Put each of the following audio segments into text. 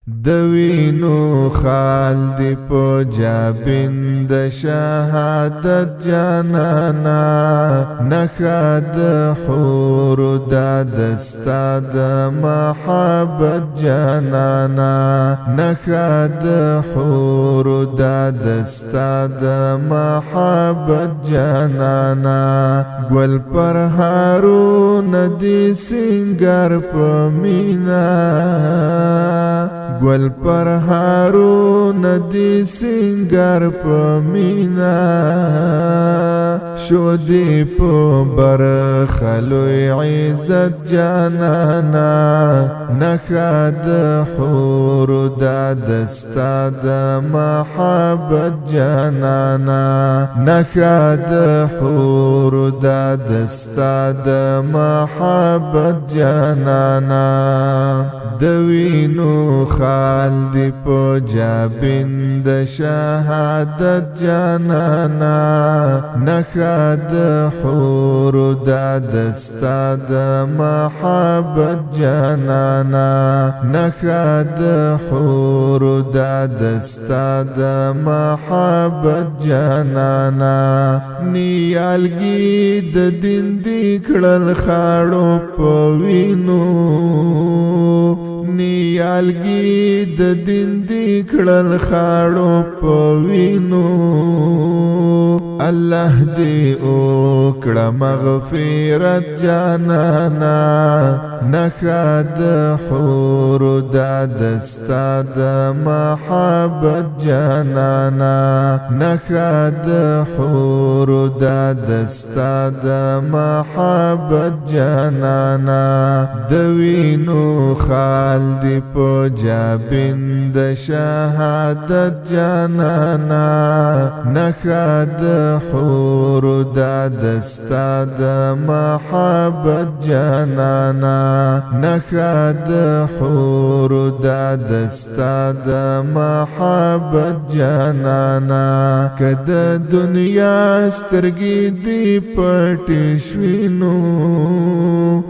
دوینو خال دی پو جابین د شهادت جانانا نخاد حور دا دستا د محبت جانانا نخاد حور دا دستا د محبت جانانا گل پر هارون دی سنگر پمینا گل پر هارون دی سنگر پمینا شو دی پو برخلوی عزت جانانا نخاد حور دا دستا دا محبت جانانا نخاد حور دا دستا دا محبت جانانا دوینو خال دی پو جابین د شهادت جانانا نخاد حور دا دستا د محبت جانانا نخاد حور دا دستا د محبت جانانا نیالگی د دین دی کړل خاړو پوینو نیالگی د دین دی کړل خاړو پوینو الله دی او کړه مغفرت جانانا نخاد حور دا دستا د محبت جانانا نخاد حور دا دستا د محبت جانانا دوینو خال دی پو جابین د شهادت جانانا نخاد حور دا دستا د محبت جانانا نخاد حور دا دستا د محبت جانانا کد دنیا سترګې دی پټ شوینو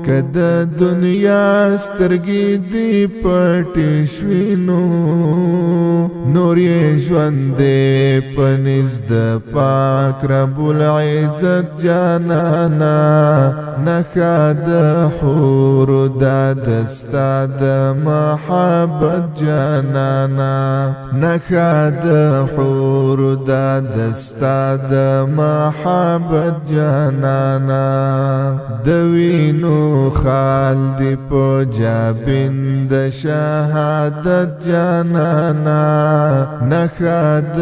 کد دنیا سترګې دی پټ شوینو نور یې ژوند پنځ د پاک رب العزت جانانا نخاد حور دا دستا د محبت جانانا نخاد حور دا دستا د محبت جانانا دوینو خال دی پو جابین د شهادت جانانا نخاد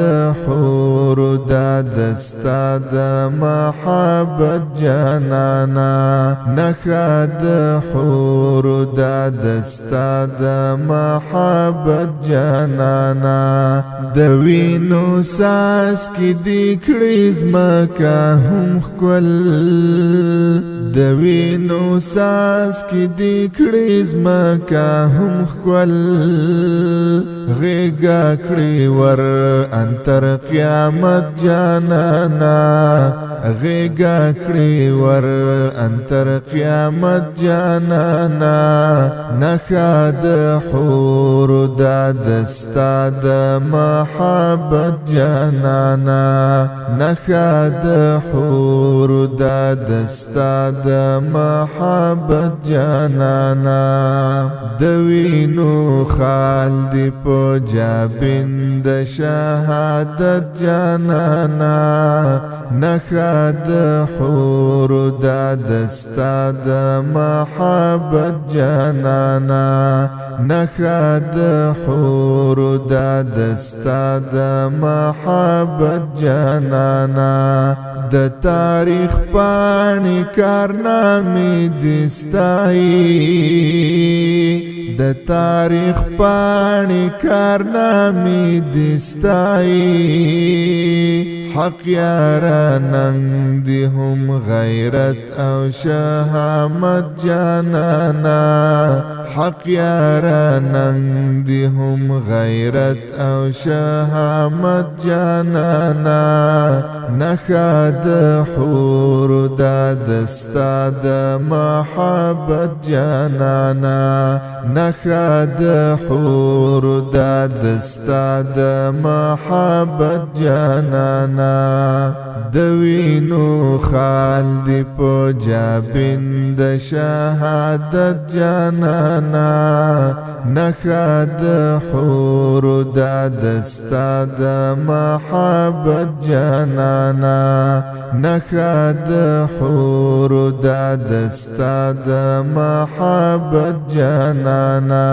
حور دا دستا د محبت جانانا نخاد حور دا دستا د محبت جانانا دوینو ساس کی دی کړي زمکا هم خپل دوینو ساس کی دی کړي زمکا هم خپل غیگا کړي ور انتر قیامت جانانا غیگا کړي ور انتر قیامت جانانا نخاد حور دا دستا د محبت جانانا نخاد حور دا دستا د محبت جانانا دوینو خال دی پو جابین د شهادت جانانا نخاد حور دا دستا د محبت جانانا نخاد حور دا دستا د محبت جانانا د تاریخ پاڼې کارنامې دستای د تاریخ پاڼې کارنامې دستای حق یارا ننگ دی هم غیرت او شهامت جانانا حق یارا ننگ دی هم غیرت او شهامت جانانا نخا د حور دا دستا د محبت جانانا نخا د حور دا دستا د محبت جانانا دوینو خال دی پو جابین د شهادت جانانا نخا د حور دا دستا د محبت جانانا نخا د حور دا دستا د محبت جانانا